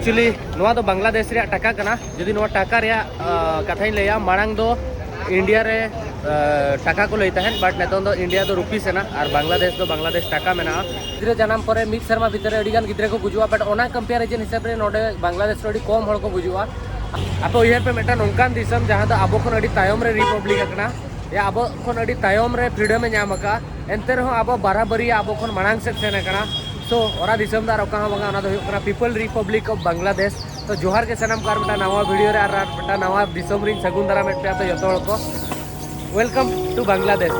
Actually नोआ दो बांग्लादेश रे टाका कना जदि नोआ टाका रे कथाई लेया मांग दो इंडिया रे टाका को लेता है बट नेतों दो इंडिया दो रुपीस है ना और बांग्लादेश टाका में ना गिद्रे जनाम परे मिड शर्मा भितर अडिगान गिद्रे को बुजुआ बट ओना कंपेरिजन हिसाब रे नोडे बांग्लादेश रे कम हड़ को बुजुआ आप उयर पे मेटा नोंकान दिसम जहां दो आबो खन अडी तायम रे रिपब्लिक कना या आबो खन अडी तायम रे फ्रीडम में नाम का एंते रहो आबो बराबरी आबो खन मांग से सेन कना सो ओरा दिसम दार ओका बंगा ओना दो कना पीपल रिपब्लिक ऑफ बांग्लादेश तो जोहार के सनम कार मेटा नवा वीडियो रे आर मेटा नवा दिसम रिन सगुन दारा मेट पे तो जतो को वेलकम टू बांग्लादेश।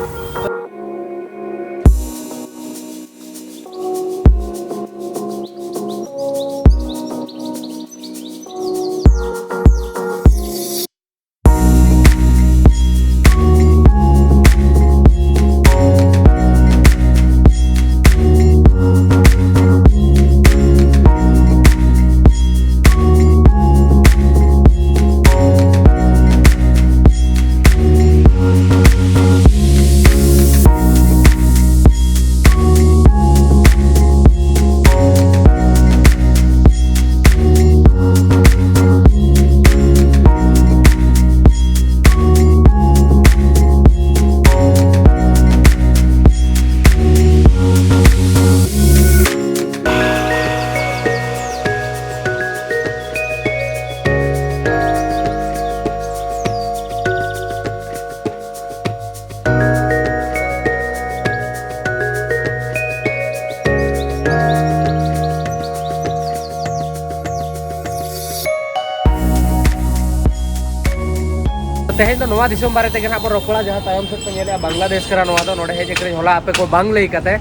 तेहें तो नवा दिसम बारे तेगे नाबो रोकड़ा जहां तायम से पेनेले बांग्लादेश करा नवा दो नोडे हेजे करे होला आपे को बांग लई कते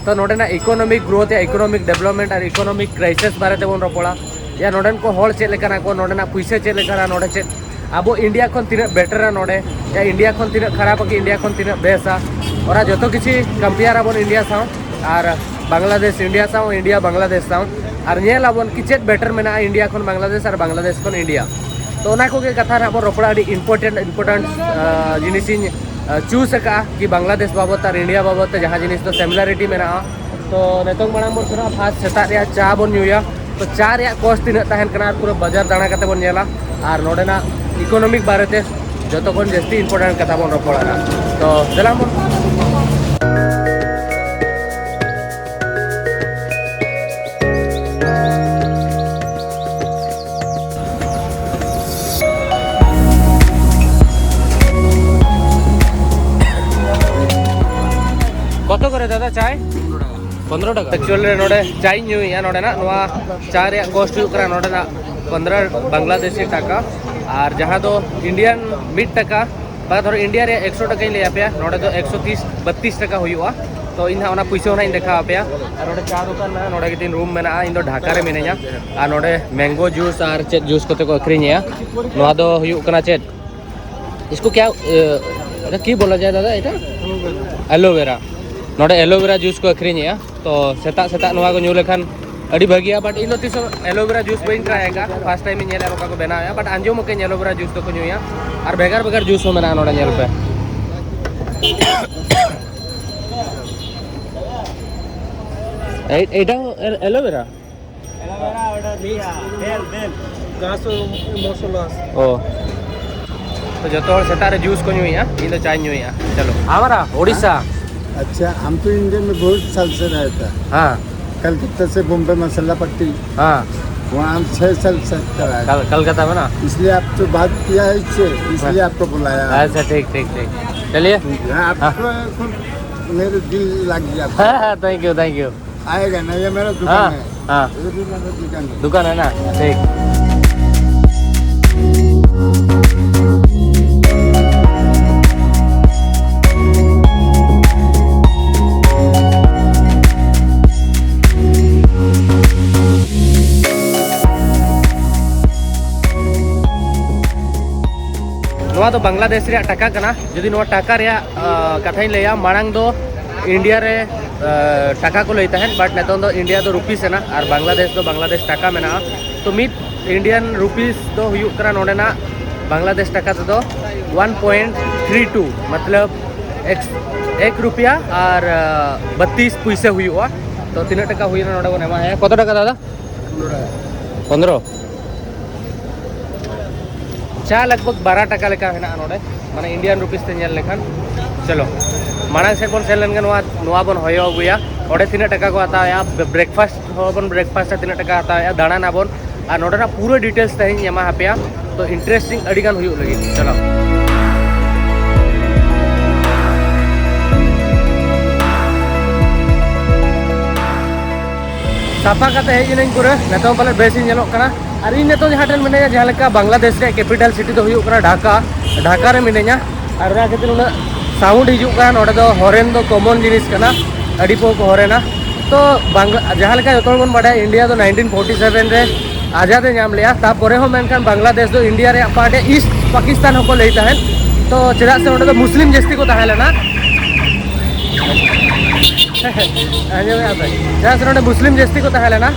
तो नोडे ना इकोनॉमिक ग्रोथ या इकोनॉमिक डेवलपमेंट और इकोनॉमिक क्राइसिस बारे ते बोन रोकड़ा या नोडन को होल चेले कना को नोडे ना पैसे चेले करा नोडे चे आबो इंडिया खन तिना बेटर नोडे या इंडिया खन तिना खराब कि इंडिया खन तिना बेसा ओरा जतो किछि कंपेयर आबोन इंडिया साउ और बांग्लादेश इंडिया साउ इंडिया बांग्लादेश साउ और नेल आबोन किचेत बेटर मेना इंडिया खन बांग्लादेश और बांग्लादेश खन इंडिया तो ना को कथा ना रोपड़ा इम्पोर्टेंट जिनिस चूस का कि बांग्लादेश बाबत और इंडिया बाबत जहाँ जिनिस तो सिमिलरिटी में तो नेतों मांग बन सुना फास्ट सेता रे चा बन न्यूया तो चा रे कॉस्ट तीना तहन कना पूरा बाजार दाणा कते बन नेला और नोडेना इकोनॉमिक बारेते जतो खन जस्ती इम्पोर्टेंट कथा बन रोपड़ा तो चला कत करे दादा चाय 15 टाका एक्चुअल रे नोडे चाय न्यूया नोडे ना नोआ चाय रे कॉस्ट करा नोडे ना 15 बांग्लादेशी टाका और जहां दो इंडियन मिड टाका बा धरो इंडिया रे 100 टाका ले आपया नोडे तो 130 32 टाका हुआ तो इन ओना पैसा ना देखा आपया और नोडे चा दुकान ना नोडे के रूम में ना इन दो ढाका रे मिनेया और नोडे मैंगो जूस और चेत जूस कोते को अखरिनिया नोआ दो हुयु कना चेत इसको क्या की बोला जाए दादा एटा एलोवेरा नोडे एलोवेरा जूस को अखरिनिया तो सेता सेता नोआ को न्यू लेखान अड़ी भागिया बट इन तीस एलोवेरा जूस बइन ट्रायगा फर्स्ट टाइम इन ओका को बनाया बट आंजो मके एलोवेरा जूस तो को न्यूया और बेगार बेगार जूस हो मेना नोडे नेल पे एटा एलोवेरा ओडा दिया बेल गास मसाला ओ तो जतो सेता रे जूस को न्यूया इन चाय न्यूया चलो हमारा ओडिशा अच्छा हम तो इंडिया में बहुत साल से रहता है। हाँ कलकत्ता से बम्बई मसाला पट्टी हाँ वहाँ हम 6 साल से कराया कलकत्ता में ना इसलिए आप तो बात किया है इससे इसलिए आपको बुलाया। अच्छा ठीक ठीक ठीक चलिए आपको मेरे दिल लग गया। हाँ थैंक यू आएगा ना ये मेरा दुकान है। हाँ ये भी मेरा दुकान है ना ठीक। तो बांग्लादेश रे टाका कना जदि नोआ टाका रे कथाई लेया मांग दो इंडिया रे टाका को लेता है बट नेतों दो इंडिया दो रुपीस है ना और बांग्लादेश टाका में ना तो मिड इंडियन रुपीस तो हुयुक करा नोडे ना बांग्लादेश टाका तो 1.32 मतलब एक रुपया और 32 पैसे हुआ तो 3 टाका हुई ना नोडे को नेमा है कत टाका दादा 15 चा लगभग 12 टका लेका हेना नोडे माने इंडियन रुपीस ते नेल लेखान चलो माना से बन सेलन के नोआ बन होयो गुया ओडे 3 टका को आता या ब्रेकफास्ट होबन ब्रेकफास्ट 3 टका आता या दाना ना बन आ नोडे ना पूरा डिटेल्स तहिन यमा हापिया तो इंटरेस्टिंग अड़ी गान हुयो लगी चलो साफा करते हैं इन पूरा नेतो पाले बेस इन और इन नेतो जहाँ ठेन मिने जहाँ लेका बांग्लादेश रे कैपिटल सिटी तो हुयो ढाका ढाका रे मिनेኛ और ना खातिर उना साउंड हिजुक का नोडे दो हॉर्न दो कॉमन जिनिस कना अड़ी पो को हॉर्ना तो बांग्ला जहाँ लेका जतो बन बाडा इंडिया तो 1947 रे आजाद नाम लिया तापरे हो मेनखान बांग्लादेश दो इंडिया रे पार्ट ईस्ट पाकिस्तान हो को लेता है तो चेदा से नोडे दो मुस्लिम जस्ती को ताहेलेना जहाँ से नोडे मुस्लिम जस्ती को ताहेलेना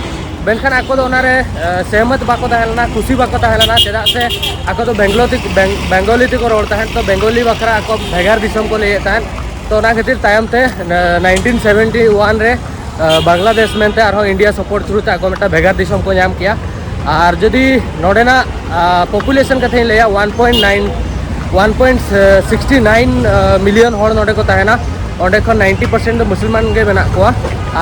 बेनखान आको दो ओनारे सहमत बाको ताहेलेना खुशी बाको ताहेलेना चेदा से आको दो बेंगोली ते को रोड़ता है तो बेंगोली बकरा आको भेगार दिसम को लेता है तो ना खातिर तायम ते 1971 रे बांग्लादेश मेनते आरो इंडिया सपोर्ट थ्रू ते आको मेटा भेगार दिसम को नाम किया और जदि नोडेना पॉपुलेशन कथे लेया 1.69 मिलियन हॉर नोडे को ताहेना ओंडे खन 90% दो मुसलमान के मेना कोआ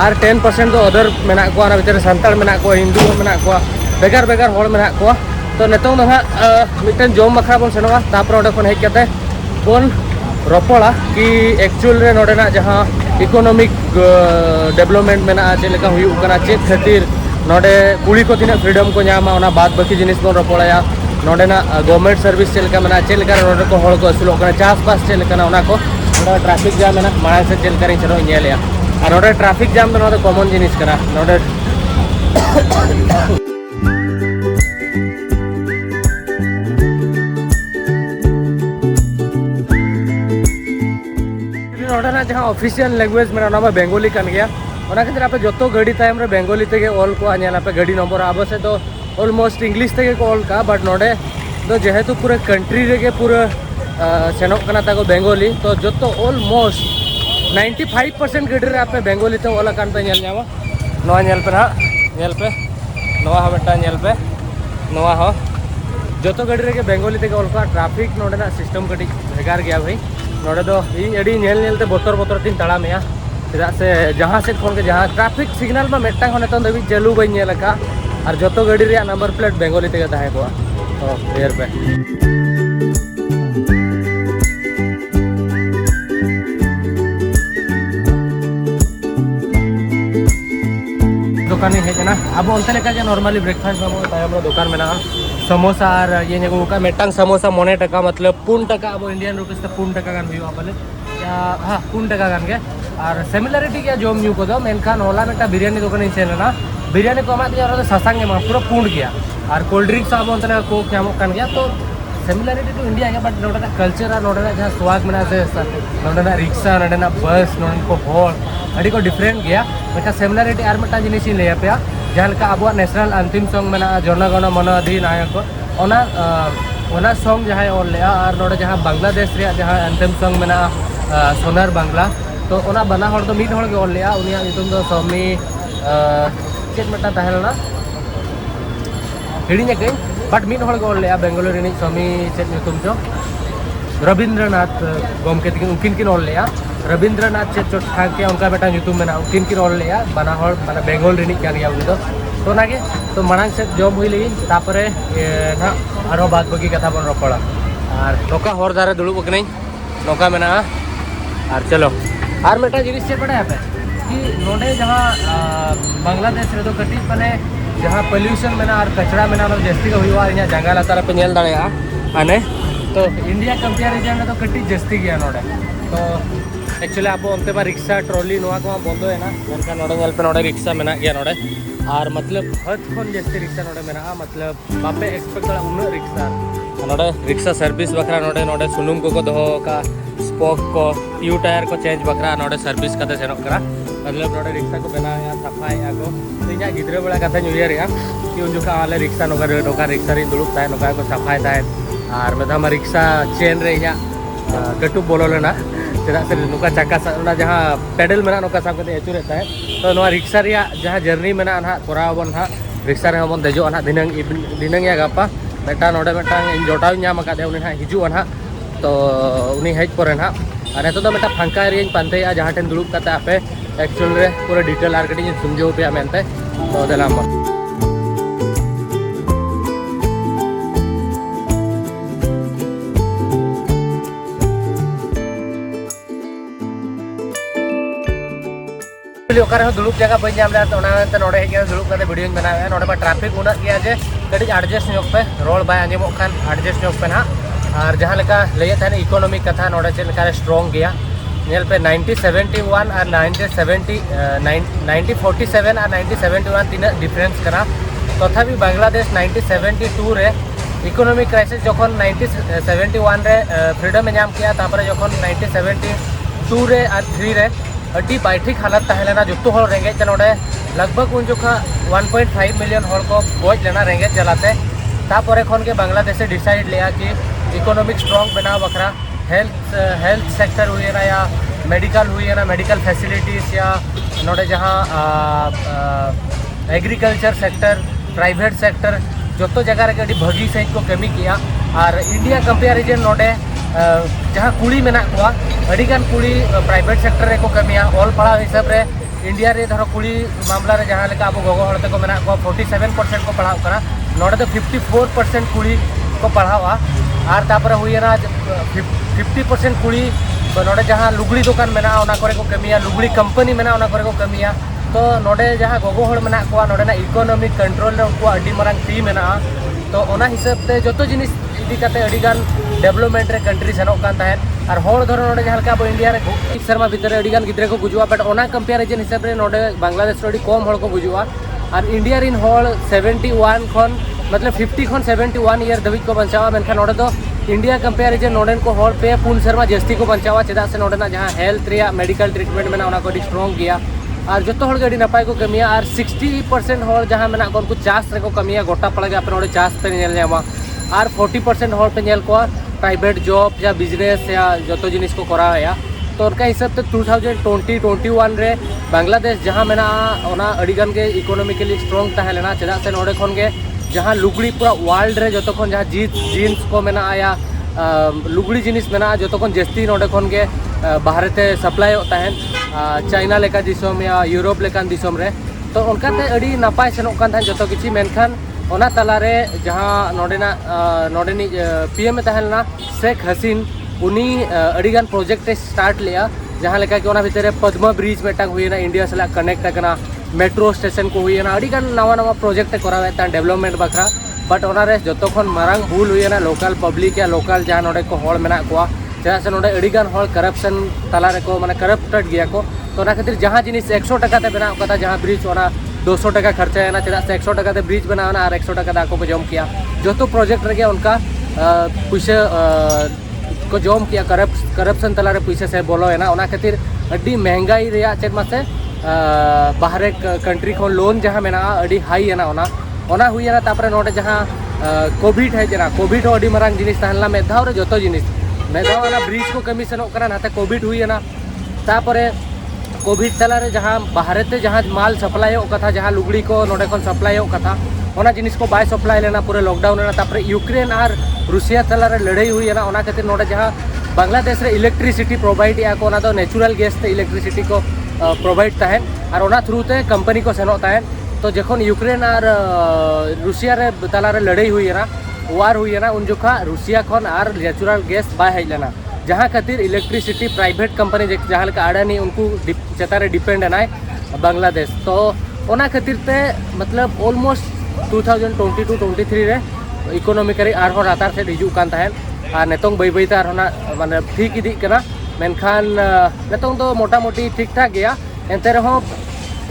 और 10% दो अदर मेना कोआ ना भीतर सांताल मेना कोआ हिंदू मेना कोआ बेगार बेगार हॉर मेना कोआ तो नेतों दो मिटन जोम मखरा बन सेनोगा तापर ओंडे खन हेज कते बन रोपड़ा कि एक्चुअल रे नोडेना जहां इकोनॉमिक डेवलपमेंट मेना चे लेका हुयु कना चे खातिर नोडे कुड़ी को तिना फ्रीडम को नामा ओना बाद बाकी जिनिस बन रोपड़ाया नोडेना गवर्नमेंट सर्विस चे लेका मेना चे लेका नोडे को हॉल को असुलो कना चास पास चे लेका ओना को ट्रैफिक जाम है माड़ा से चल कर चलो नेलिया और नोडे ट्रैफिक जाम तो नोडे कॉमन जिनिस करा नोडे नोडे ना जहां ऑफिशियल लैंग्वेज मेरा नाम बेंगोली कान गया ओना खातिर आपे जतो गाड़ी टाइम रे बेंगोली तेगे ऑल को आनेला पे गाड़ी नंबर आबो से तो ऑलमोस्ट इंग्लिश तेगे को ऑल का बट नोडे तो जेहेतु पूरे कंट्री रे के पूरे सेनोक कना ताको बेंगोली तो जो तो ऑलमोस्ट 95% गड्डी रे आपे बेंगोली तो ओला कान पे नेल जावा नोआ नेल पे ना नेल पे नोआ हा बेटा नेल पे नोआ हो जो तो गड्डी रे के बेंगोली ते ओल का ट्रैफिक नोडे ना सिस्टम कटी भेगार गया भाई नोडे दो इन एडी नेल नेल ते बोतर बोतर तीन तड़ा मेया चेदा से जहां से फोन के जहां ट्रैफिक सिग्नल में मेटा होने तो दबी चालू बई नेल का और जो तो गड्डी रे नंबर प्लेट बेंगोली ते ताहे को तो क्लियर पे दुकान है जना अब उनते लेका जे नॉर्मली ब्रेकफास्ट हम तायम दुकान में ना समोसा और ये नेगो का मेटांग समोसा मोने टका मतलब 4 टका अब इंडियन रुपीस ते 4 टका गान हुआ पले या हां 4 टका गान के और सिमिलरिटी क्या जोम न्यू को दो मेनखान होला मेटा बिरयानी दुकान ही चले ना बिरयानी को मा दिया और ससांग में पूरा पूर्ण गया और कोल्ड ड्रिंक्स अब उनते लेका कोक क्या कान गया तो सिमिलरिटी टू इंडिया है बट नोडा कल्चर और नोडा जहां स्वाग में से नोडा रिक्शा नोडा बस नोडा को हॉल अड़ी को डिफरेंट गया मेटा सिमिलरिटी और मेटा जिनिस ले पे जहां का अब नेशनल अंतिम सॉन्ग में जनगण मन अधिनायक ओना ओना सॉन्ग जहां और ले और नोडा जहां बांग्लादेश रे जहां अंतिम सॉन्ग में सोनार बांग्ला तो ओना बना हर तो मीट हर के और ले उनिया नितुम दो स्वामी चेक मेटा ताहेलना हिड़ी के बट मीट हर के और ले बेंगलोर रे स्वामी चेक नितुम जो रविंद्रनाथ गोमके उनकिन किन और ले रविंद्रनाथ चेक चोट ठाके उनका बेटा नितुम में उनकिन किन और ले बना हर माने बेंगल रे कान गया उनी तो नागे तो मांग से जॉब हुई लगी तापरे ना आरो बात बगी कथा बन रोपड़ा और नौका हर दारे दुड़ुब कने नौका में और चलो और मेटा जिनिस से पड़े पे कि नोडे जहाँ बांग्लादेश रे तो कटी माने जहाँ पोल्यूशन में और कचरा में जस्ती का हुआ इन जंगा लातार पे नेल दाड़े आने तो इंडिया कंपेरिजन में तो कटी जस्ती गया नोडे तो एक्चुअली आप अंते में रिक्शा ट्रॉली नोआ को बंद है ना उनका नोडे नेल पे नोडे रिक्शा में गया नोडे और मतलब हद खन जस्ती रिक्शा नोडे में मतलब बापे एक्सपेक्ट उन रिक्शा नोडे रिक्शा सर्विस बखरा नोडे नोडे सुनुम को दोहो का स्पोक को ट्यू टायर को चेंज बखरा नोडे सर्विस कते सेनोक करा मतलब नोडे रिक्शा को बनाया सफाया को तो इना गिद्रे बड़ा कथा न्यूयर या कि उन जोखा आले रिक्शा नोका रिक्शा रे दुड़ुब ताय नोका को सफाय ताय और मेधा रिक्शा चेन रे इना कटु बोलो लेना चेदा से नुका चाका जहाँ पेडल में नौका साब करते अचूरे तो रिक्शा जहाँ जर्नी में ना कोराव बन रिक्शा रे हमन देजो ना दिनंग या गापा मेटा नोडे मेटांग इन जोटाव ᱧᱟᱢ ᱟᱠᱟᱫᱮ उनी ना हिजुआ ना तो उनी हेज परे ना और नेतो दो मेटा फांका एरिया पानते जहाँ ठेन दुड़ुब काते आपे एक्चुअल रे पूरा डिटेल आर कटी समझो पे मेनते तो देला हम दुड़ुब जगह बी नाम तो नोड़े हेज दुड़ुब करते वीडियो बनावे नोड़े पर ट्राफिक उना गया जे कटी एडजस्ट ᱧᱚᱜ पे रोड बाय आंजमोग खान एडजस्ट ᱧᱚᱜ पे ना और जहाँ लेका लैया था इकोनॉमिक कथा नोड़े चेक लेका स्ट्रॉन्ग गया नेल पे 1971 और 1947 और 1971 तीन डिफरेंस करा तथापि बांग्लादेश 1972 रे इकोनॉमिक क्राइसिस जखन 1971 रे फ्रीडम नाम किया तापर जखन 1972 रे और 3 रे अड्डी बैठिक हालत तहलेना जो हर रेंगेज नोड़े लगभग उन जोखा 1.5 मिलियन हर को गज लेना रेंगेज जलाते तापर खन के बांग्लादेश डिसाइड लिया कि इकोनॉमिक स्ट्रॉन्ग बनाव बखरा हेल्थ सेक्टर हुई ना या मेडिकल हुई ना मेडिकल फैसिलिटीज़ या नोड़े जहाँ एग्रीकल्चर सेक्टर प्राइवेट सेक्टर जो जगह रे भगी सही को कमी किया और इंडिया कंपेरिजन नोड़े जहाँ कुड़ी मेना को अड़ीगान कुड़ी प्राइवेट सेक्टर रे को कमिया ऑल पढ़ा हिसाब रे इंडिया रे धरो कुड़ी मामला रे जहाँ लेका अब गोगो हड़ते को मेना को 47% को पढ़ाव करा नोड़े तो 54% कुड़ी को पढ़ावा और तापर हुई ना 50% कुड़ी नोड़े जहाँ लुगड़ी दुकान मेना ओना करे को कमिया लुगड़ी कंपनी मेना ओना करे को कमिया तो नोड़े जहाँ गोगो हड़ मेना को नोड़े ना इकोनॉमिक कंट्रोल रे उनको अड्डी मारंग टी मेना तो ओना हिसाब ते जोतो जिनिस इदी काते अड़ीगान डेवलपमेंट रे कंट्री सेनोक कान ताहेन और हड़ धरो नोड़े जहाँ लेका अब इंडिया रे शर्मा भीतर अड़ीगान गिद्रे को गुजुआ बट ओना कंपेरिजन हिसाब रे नोड़े बांग्लादेश रे कम हड़ को गुजुआ और इंडिया रिन हड़ 71 खन मतलब 50 खन 71 ईयर धबिज को बचावा मेनखान नोड़े तो इंडिया कंपेरिजन नोडेन को हड़ पे 4 शर्मा जस्ती को बचावा चेदा से नोडेना जहाँ हेल्थ रे मेडिकल ट्रीटमेंट में ओना को स्ट्रॉन्ग गया और जो हड़ के नपाय को कमिया और 60% हड़ जहाँ मेना को उनको चाष रे को कमिया गोटा पड़े आप नोड़े चाष पे नेल ᱧᱟᱢᱟ और 40% हड़ पे नेल को प्राइवेट जॉब या बिजनेस या जो जिनिस को कराया तो उनका हिसाब से 2020-21 रे बांग्लादेश जहाँ मेना ओना अड़ीगान के इकोनॉमिकली स्ट्रॉन्ग तहलेना चेदा से नोड़े खन के जहाँ लुगड़ी पूरा वर्ल्ड रे जो खन जहाँ जीन्स को मेना या लुगड़ी जिनिस मेना जो खन जस्ती नोड़े खन के बाहर ते सप्लाई तहन चाइना लेका दिसोम या यूरोप लेकान दिसोम रे तो उनकाते अड़ी नापाय सेनोक कान थान जतो किछि मेनखान ओना तालारे जहाँ नोडेनी पीएम तहलना शेख हसीन उनी अड़ीगान प्रोजेक्ट स्टार्ट लिया जहाँ लेका कि ओना भितर पद्मा ब्रिज मेटांग हुईना इंडिया सला कनेक्ट करना मेट्रो स्टेशन को हुईना अड़ीगान नवा नवा प्रोजेक्ट करावे ता डेवलपमेंट बखरा बट ओना रे जतो खन मारांग भूल हुईना लोकल पब्लिक या लोकल जहाँ नोडे को हड़ मेना कोआ चेदा से नोडे अड़ीगान हड़ करप्शन तालारे को माने करप्टेड गया को तो ओना खातिर जहाँ जिनिस 100 टका ते बनाव कता जहाँ ब्रिज ओना 200 टका खर्चा है ना चेदा से 100 टका ते ब्रिज बनाना और 100 टका आको को जम किया जो तो प्रोजेक्ट रहे उनका पैसा को जम किया करप्शन तलारे पैसा से बोलो है ना ओना खातिर अड्डी महंगाई रे चेक मासे बाहर कंट्री को लोन जहाँ मेना अड्डी हाई है ना ओना हुई है ना तापर नोडे जहाँ कोविड है जना कोविड हो अड्डी मारांग जिनिस तहला मेधाव रे जो जिनिस मेधाव ना ब्रिज को कमी सेनोक करा नाते कोविड हुई है ना तापरे कोविड तलारे जहाँ बाहर ते जहाँ माल सप्लाई कथा जहाँ लुगड़ी को नोडे खन सप्लाई कथा ओना जिनिस को बाय सप्लाई लेना पूरे लॉकडाउन लेना तापर यूक्रेन और रुसिया तलारे लड़ाई हुई है ना ओना खातिर नोडे जहाँ बांग्लादेश रे इलेक्ट्रिसिटी प्रोवाइड या को ओना दो नेचुरल गैस ते इलेक्ट्रिसिटी को प्रोवाइड तहन और ओना थ्रू ते कंपनी को सेनोक तहन तो जखन यूक्रेन और रुसिया रे तलारे लड़ाई हुई है ना वार हुई है ना उन जोखा रुसिया खन और नेचुरल गैस बाय हेज लेना जहाँ खातिर इलेक्ट्रिसिटी प्राइवेट कंपनी जहाँ लेका अडानी उनको चेतारे डिपेंड है बांग्लादेश तो ओना खातिर ते मतलब ऑलमोस्ट 2022-23 रे इकोनॉमिकली आरहो रातार से हिजू कान तहन और नेतोंग बै बैते आरहोना माने ठीक इदी कना मेनखान नेतोंग दो मोटा मोटी ठीक ठाक गया एंते रहो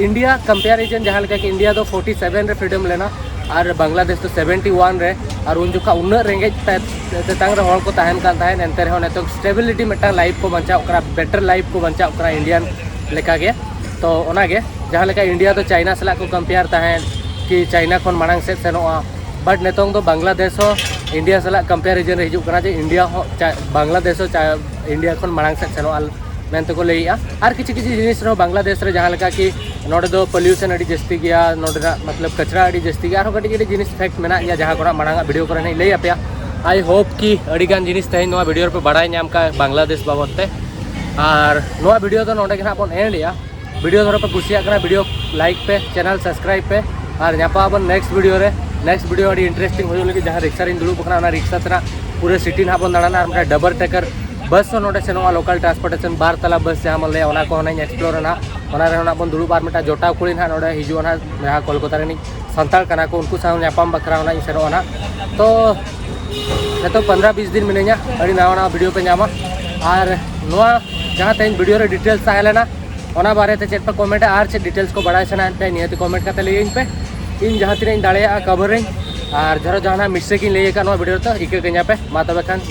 इंडिया कंपेरिजन जहाँ लेका कि इंडिया दो 47 रे फ्रीडम लेना और बांग्लादेश तो 71 रे और उन जोखा उन्ना रेंगेज तेतांग रे हड़ को तहन कान तहन एंते रहो नेतोंग स्टेबिलिटी मेटा लाइफ को बंचाव करा बेटर लाइफ को बंचाव करा इंडियन लेका गे तो ओना गे जहाँ लेका इंडिया तो चाइना सला को कंपेयर तहन कि चाइना खन मांग से सेनोआ बट नेतोंग दो बांग्लादेश हो इंडिया सला कंपेरिजन रे हिजुक कना जे इंडिया हो बांग्लादेश हो इंडिया खन मांग से सेनोआ मेनते को लैया और किछि किछि जिनिस रो बांग्लादेश रे जहाँ लेका कि नोडे दो पोल्यूशन अड़ी जस्ती गया नोडे मतलब कचरा अड़ी जस्ती गया और कटी जिनिस फैक्ट मेना या जहाँ को मांगा वीडियो करे नहीं लई आपया आई होप कि अड़ीगान जिनिस तेज नोआ वीडियो पे बड़ाई नाम का बांग्लादेश बाबत ते और नोआ वीडियो तो नोडे के ना अपन एंड या वीडियो धरो पे कुसिया करना वीडियो लाइक पे चैनल सब्सक्राइब पे और यहाँ अपन नेक्स्ट वीडियो अड़ी इंटरेस्टिंग हो लगे जहाँ रिक्शा रीन दुड़ूब ना रिक्शा तना पूरे सिटी ना बन दाड़ा और डबल टेकर बस तो नोडे से लोकल ट्रांसपोर्टेशन बार तला बस जहाँ मन लिया को एक्सप्लोर ना बन दुड़ूब और मिटा जोटाव कुड़ी ना नोडे हिजुआ ना जहाँ कोलकाता रे सानताल कना को उनको साथ नापाम बखरा ना सेनों ना तो तो 15-20 दिन मिलेंगे अड़ी नवा नवा वीडियो पे नामा और नोआ जहाँ तेज वीडियो रे डिटेल्स ताहे लेना ओना बारे ते चेट पे कमेंट और चेट डिटेल्स को बड़ा सना पे नियति कमेंट करते लई पे इन जहाँ तीन दाड़े कवर और जरो जहाँ मिस्टेक लई का वीडियो तो इके पे मा तबे खान